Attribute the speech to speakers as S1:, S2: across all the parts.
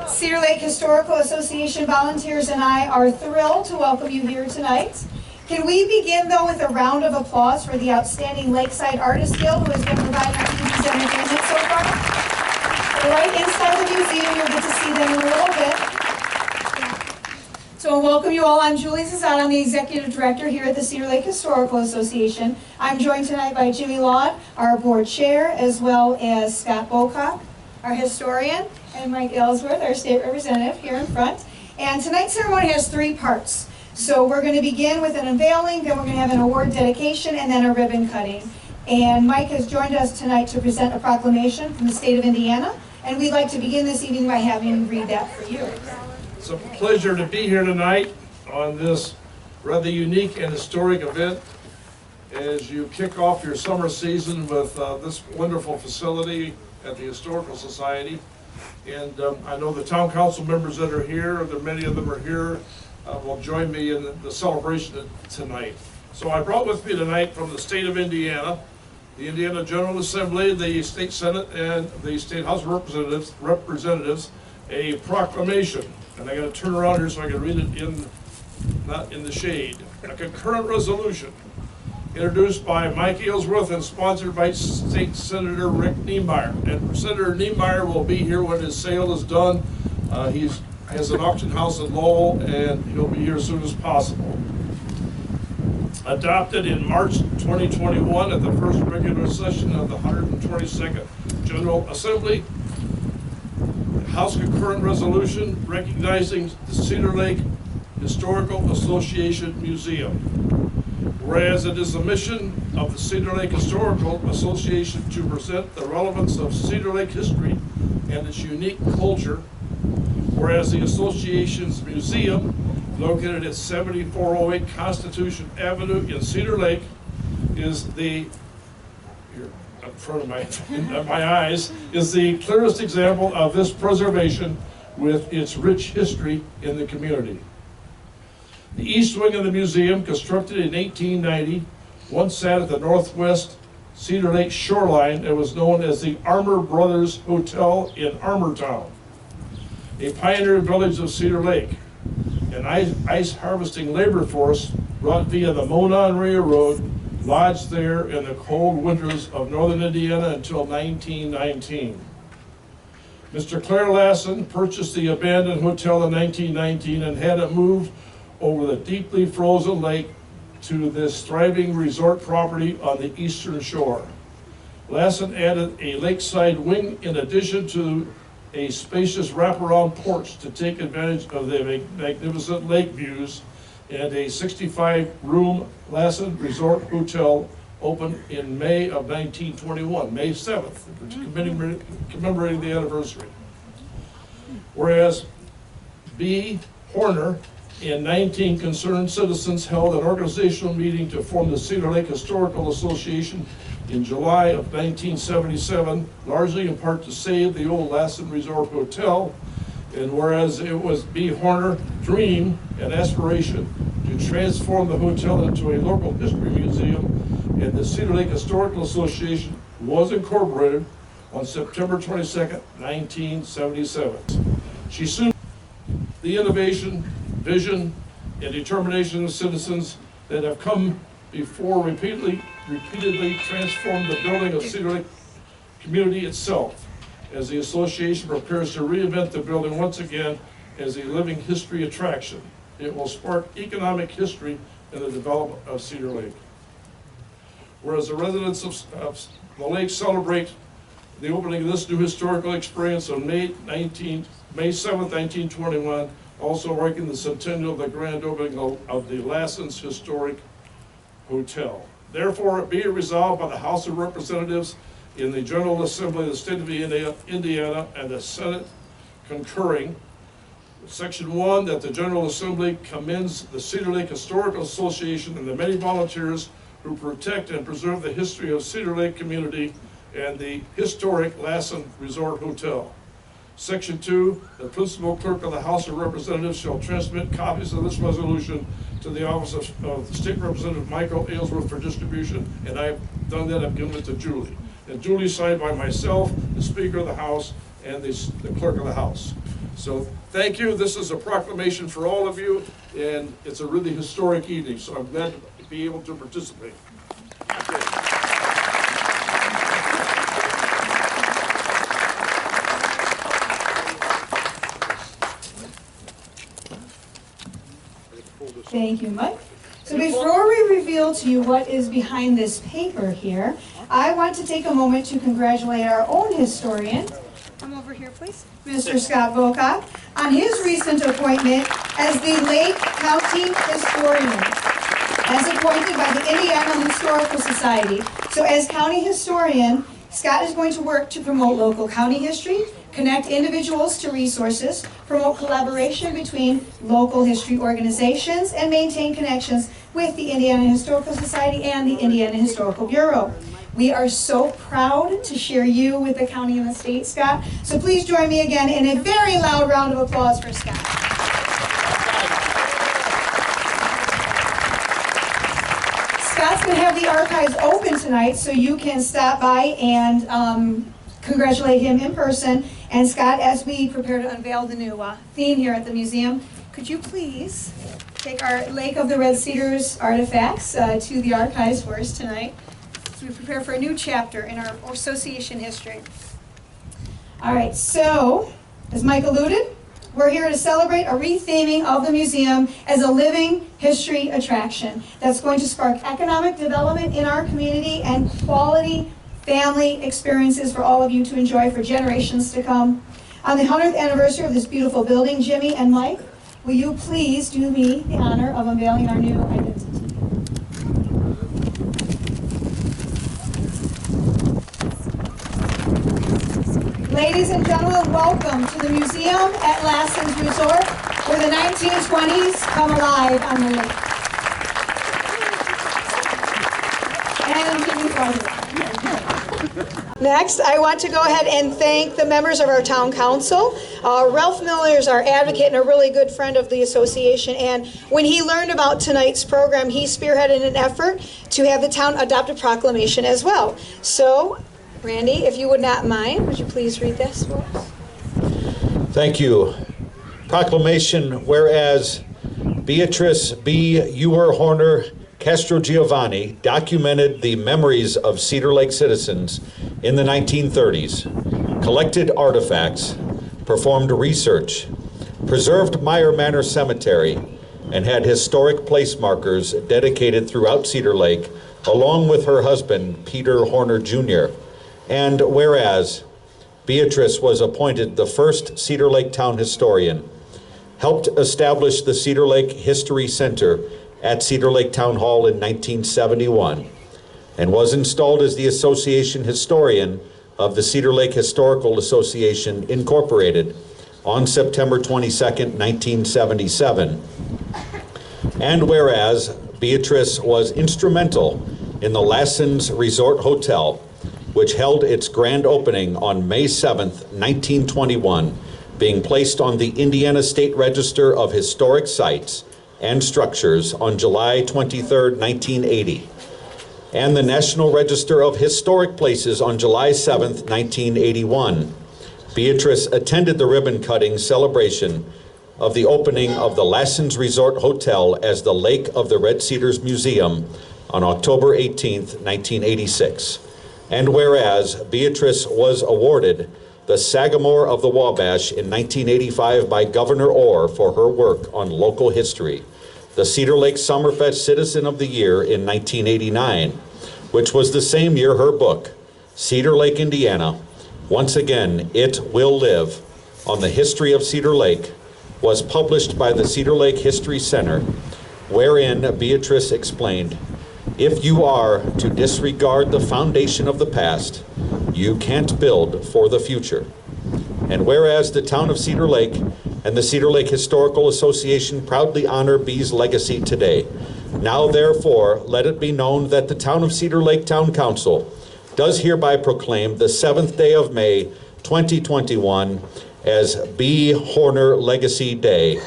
S1: Cedar Lake Historical Association volunteers and I are thrilled to welcome you here tonight. Can we begin, though, with a round of applause for the outstanding Lakeside Artists Guild who has been providing our students entertainment so far? They're right inside the museum. You'll get to see them in a little bit. So welcome you all. I'm Julie Zazan. I'm the Executive Director here at the Cedar Lake Historical Association. I'm joined tonight by Jimmy Lawn, our Board Chair, as well as Scott Bocock, our historian, and Mike Ellsworth, our State Representative, here in front. And tonight's ceremony has three parts. So we're going to begin with an unveiling, then we're going to have an award dedication, and then a ribbon cutting. And Mike has joined us tonight to present a proclamation from the state of Indiana, and we'd like to begin this evening by having him read that for you.
S2: It's a pleasure to be here tonight on this rather unique and historic event as you kick off your summer season with this wonderful facility at the Historical Society. And I know the town council members that are here, many of them are here, will join me in the celebration tonight. So I brought with me tonight from the state of Indiana, the Indiana General Assembly, the State Senate, and the State House of Representatives, a proclamation. And I got to turn around here so I can read it not in the shade. A concurrent resolution introduced by Mike Ellsworth and sponsored by State Senator Rick Niemeyer. And Senator Niemeyer will be here when his sale is done. He has an auction house in Lowell, and he'll be here as soon as possible. Adopted in March 2021 at the first regular session of the 122nd General Assembly, House concurrent resolution recognizing the Cedar Lake Historical Association Museum. Whereas it is the mission of the Cedar Lake Historical Association to present the relevance of Cedar Lake history and its unique culture. Whereas the association's museum, located at 7408 Constitution Avenue in Cedar Lake, is the in front of my eyes, is the clearest example of this preservation with its rich history in the community. The east wing of the museum, constructed in 1890, once sat at the northwest Cedar Lake shoreline and was known as the Armour Brothers Hotel in Armourtown, a pioneer village of Cedar Lake. An ice harvesting labor force brought via the Monon Railroad lodged there in the cold winters of northern Indiana until 1919. Mr. Claire Lassen purchased the abandoned hotel in 1919 and had it moved over the deeply frozen lake to this thriving resort property on the eastern shore. Lassen added a lakeside wing in addition to a spacious wraparound porch to take advantage of the magnificent lake views, and a 65-room Lassen Resort Hotel opened in May of 1921, May 7th, commemorating the anniversary. Whereas B. Horner and 19 concerned citizens held an organizational meeting to form the Cedar Lake Historical Association in July of 1977, largely in part to save the old Lassen Resort Hotel. And whereas it was B. Horner's dream and aspiration to transform the hotel into a local history museum, and the Cedar Lake Historical Association was incorporated on September 22nd, 1977. She soon the innovation, vision, and determination of citizens that have come before repeatedly transformed the building of Cedar Lake community itself, as the association prepares to reinvent the building once again as a living history attraction. It will spark economic history in the development of Cedar Lake. Whereas the residents of the lake celebrate the opening of this new historical experience on May 7th, 1921, also marking the centennial of the grand opening of the Lassen's historic hotel. Therefore, be it resolved by the House of Representatives in the General Assembly of the State of Indiana and the Senate concurring, Section 1, that the General Assembly commends the Cedar Lake Historical Association and the many volunteers who protect and preserve the history of Cedar Lake community and the historic Lassen Resort Hotel. Section 2, the principal clerk of the House of Representatives shall transmit copies of this resolution to the office of the State Representative Michael Ellsworth for distribution, and I've done that. I've given it to Julie. And duly signed by myself, the Speaker of the House, and the Clerk of the House. So thank you. This is a proclamation for all of you, and it's a really historic evening, so I'm glad to be able to participate.
S1: Thank you, Mike. So before we reveal to you what is behind this paper here, I want to take a moment to congratulate our own historian. Come over here, please. Mr. Scott Bocock, on his recent appointment as the Lake County Historian, as appointed by the Indiana Historical Society. So as county historian, Scott is going to work to promote local county history, connect individuals to resources, promote collaboration between local history organizations, and maintain connections with the Indiana Historical Society and the Indiana Historical Bureau. We are so proud to share you with the county and the state, Scott. So please join me again in a very loud round of applause for Scott. Scott's going to have the archives open tonight, so you can stop by and congratulate him in person. And Scott, as we prepare to unveil the new theme here at the museum, could you please take our Lake of the Red Cedars artifacts to the archives for us tonight, as we prepare for a new chapter in our association history. All right, so as Mike alluded, we're here to celebrate a retheming of the museum as a living history attraction that's going to spark economic development in our community and quality family experiences for all of you to enjoy for generations to come. On the 100th anniversary of this beautiful building, Jimmy and Mike, will you please do me the honor of unveiling our new identity? Ladies and gentlemen, welcome to the museum at Lassen's Resort, where the 1920s come alive on the lake. And Jimmy's right. Next, I want to go ahead and thank the members of our town council. Ralph Miller is our advocate and a really good friend of the association, and when he learned about tonight's program, he spearheaded an effort to have the town adopt a proclamation as well. So, Randy, if you would not mind, would you please read this for us?
S3: Thank you. Proclamation, whereas Beatrice B. Horner Castro Giovanni documented the memories of Cedar Lake citizens in the 1930s, collected artifacts, performed research, preserved Meyer Manor Cemetery, and had historic place markers dedicated throughout Cedar Lake, along with her husband, Peter Horner Jr. And whereas Beatrice was appointed the first Cedar Lake town historian, helped establish the Cedar Lake History Center at Cedar Lake Town Hall in 1971, and was installed as the association historian of the Cedar Lake Historical Association Incorporated on September 22nd, 1977. And whereas Beatrice was instrumental in the Lassen's Resort Hotel, which held its grand opening on May 7th, 1921, being placed on the Indiana State Register of Historic Sites and Structures on July 23rd, 1980, and the National Register of Historic Places on July 7th, 1981. Beatrice attended the ribbon-cutting celebration of the opening of the Lassen's Resort Hotel as the Lake of the Red Cedars Museum on October 18th, 1986. And whereas Beatrice was awarded the Sagamore of the Wabash in 1985 by Governor Orr for her work on local history, the Cedar Lake Summerfest Citizen of the Year in 1989, which was the same year her book, Cedar Lake, Indiana, Once Again It Will Live, on the history of Cedar Lake, was published by the Cedar Lake History Center, wherein Beatrice explained, "If you are to disregard the foundation of the past, you can't build for the future." And whereas the town of Cedar Lake and the Cedar Lake Historical Association proudly honor B's legacy today, now therefore let it be known that the town of Cedar Lake Town Council does hereby proclaim the 7th day of May 2021 as B. Horner Legacy Day.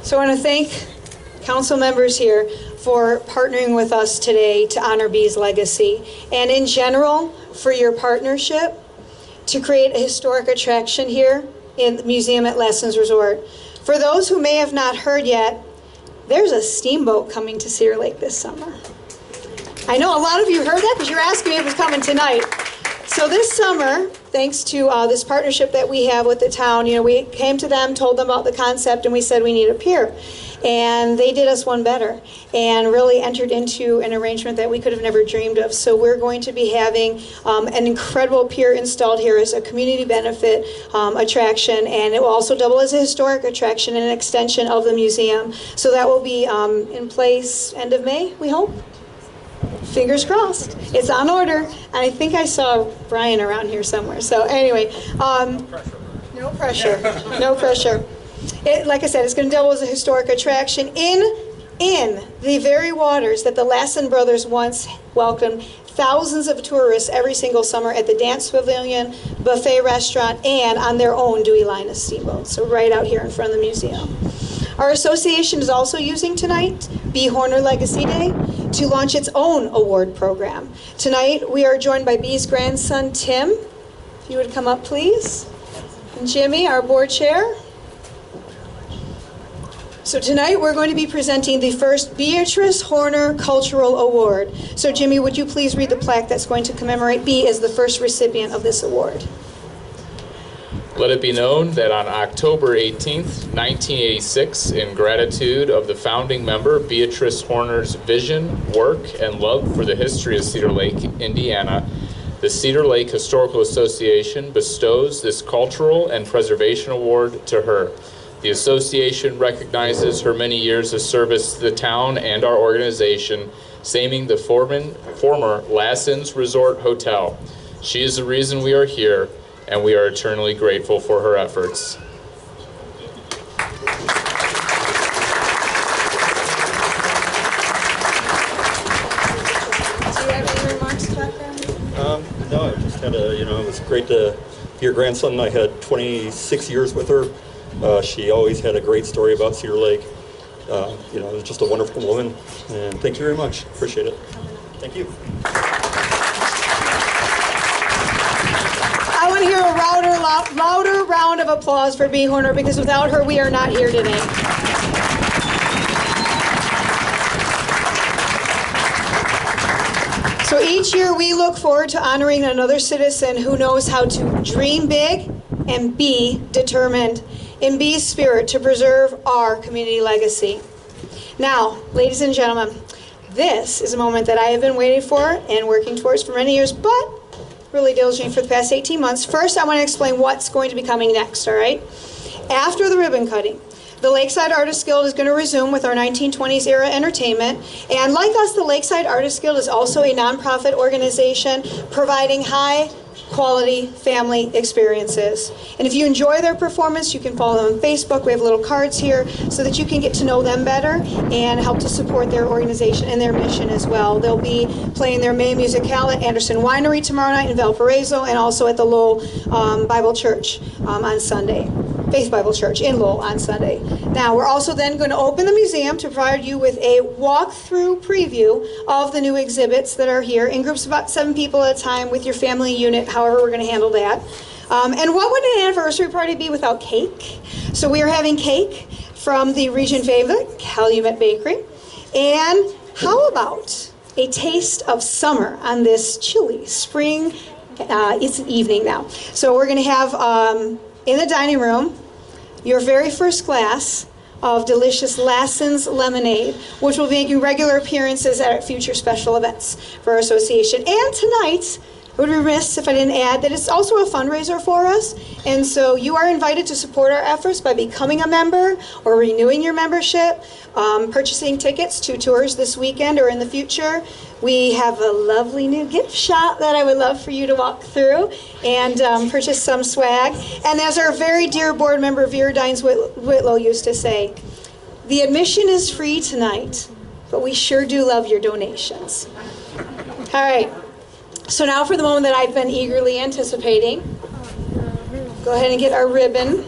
S1: So I want to thank council members here for partnering with us today to honor Bee's legacy, and in general for your partnership to create a historic attraction here in the museum at Lassen's Resort. For those who may have not heard yet, there's a steamboat coming to Cedar Lake this summer. I know a lot of you heard that because you're asking me if it's coming tonight. So this summer, thanks to this partnership that we have with the town, we came to them, told them about the concept, and we said we need a pier. And they did us one better and really entered into an arrangement that we could have never dreamed of. So we're going to be having an incredible pier installed here as a community benefit attraction, and it will also double as a historic attraction and an extension of the museum. So that will be in place end of May, we hope. Fingers crossed. It's on order, and I think I saw Brian around here somewhere. So anyway, no pressure, no pressure. Like I said, it's going to double as a historic attraction in the very waters that the Lassen brothers once welcomed thousands of tourists every single summer at the Dance Pavilion, Buffet Restaurant, and on their own Dewey Line of steamboat. So right out here in front of the museum. Our association is also using tonight, B. Horner Legacy Day, to launch its own award program. Tonight, we are joined by B's grandson, Tim. If you would come up, please. And Jimmy, our board chair. So tonight, we're going to be presenting the first Beatrice Horner Cultural Award. So Jimmy, would you please read the plaque that's going to commemorate B as the first recipient of this award?
S4: Let it be known that on October 18th, 1986, in gratitude of the founding member Beatrice Horner's vision, work, and love for the history of Cedar Lake, Indiana, the Cedar Lake Historical Association bestows this Cultural and Preservation Award to her. The association recognizes her many years of service to the town and our organization, naming the former Lassen's Resort Hotel. She is the reason we are here, and we are eternally grateful for her efforts.
S1: Do you have any remarks to that,
S5: No, I just had it was great to be your grandson. I had 26 years with her. She always had a great story about Cedar Lake. It was just a wonderful woman, and thank you very much. Appreciate it. Thank you.
S1: I want to hear a louder round of applause for B. Horner, because without her, we are not here today. So each year, we look forward to honoring another citizen who knows how to dream big and be determined in B's spirit to preserve our community legacy. Now, ladies and gentlemen, this is a moment that I have been waiting for and working towards for many years, but really diligently for the past 18 months. First, I want to explain what's going to be coming next, all right? After the ribbon cutting, the Lakeside Artists Guild is going to resume with our 1920s era entertainment. And like us, the Lakeside Artists Guild is also a nonprofit organization providing high quality family experiences. And if you enjoy their performance, you can follow them on Facebook. We have little cards here so that you can get to know them better and help to support their organization and their mission as well. They'll be playing their May Musicale at Anderson Winery tomorrow night in Valparaiso, and also at the Lowell Bible Church on Sunday. Faith Bible Church in Lowell on Sunday. Now, we're also then going to open the museum to provide you with a walk-through preview of the new exhibits that are here in groups of about 7 people at a time with your family unit, however we're going to handle that. And what would an anniversary party be without cake? So we are having cake from the region favorite, Calumet Bakery. And how about a taste of summer on this chilly spring? It's an evening now. So we're going to have in the dining room your very first glass of delicious Lassen's lemonade, which will be making regular appearances at future special events for our association. And tonight, I would be remiss if I didn't add that it's also a fundraiser for us. And so you are invited to support our efforts by becoming a member or renewing your membership, purchasing tickets to tours this weekend or in the future. We have a lovely new gift shop that I would love for you to walk through and purchase some swag. And as our very dear board member Vera Dines Whitlow used to say, the admission is free tonight, but we sure do love your donations. All right. So now for the moment that I've been eagerly anticipating. Go ahead and get our ribbon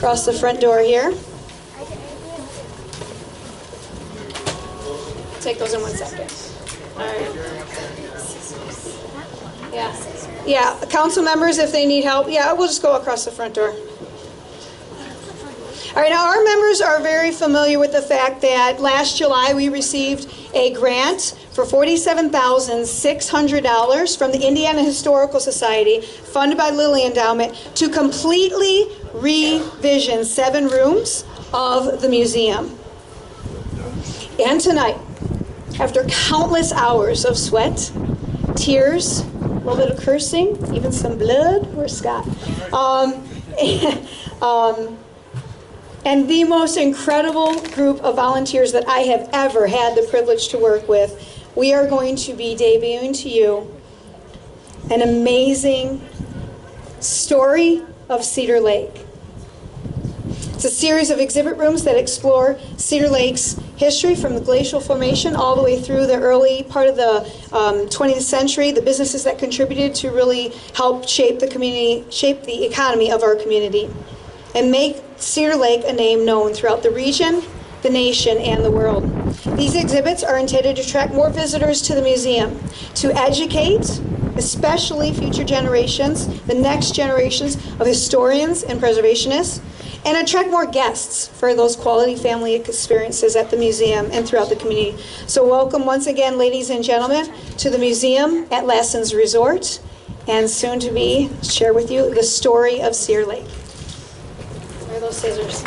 S1: across the front door here. take those in 1 second. All right. Yeah, council members, if they need help, yeah, we'll just go across the front door. All right, now our members are very familiar with the fact that last July we received a grant for $47,600 from the Indiana Historical Society, funded by Lilly Endowment, to completely revision 7 rooms of the museum. And tonight, after countless hours of sweat, tears, a little bit of cursing, even some blood, where's Scott? And the most incredible group of volunteers that I have ever had the privilege to work with, we are going to be debuting to you an amazing story of Cedar Lake. It's a series of exhibit rooms that explore Cedar Lake's history from the glacial formation all the way through the early part of the 20th century, the businesses that contributed to really help shape the community, shape the economy of our community, and make Cedar Lake a name known throughout the region, the nation, and the world. These exhibits are intended to attract more visitors to the museum, to educate, especially future generations, the next generations of historians and preservationists, and attract more guests for those quality family experiences at the museum and throughout the community. So welcome once again, ladies and gentlemen, to the museum at Lassen's Resort, and soon to be share with you the story of Cedar Lake. Where are those scissors?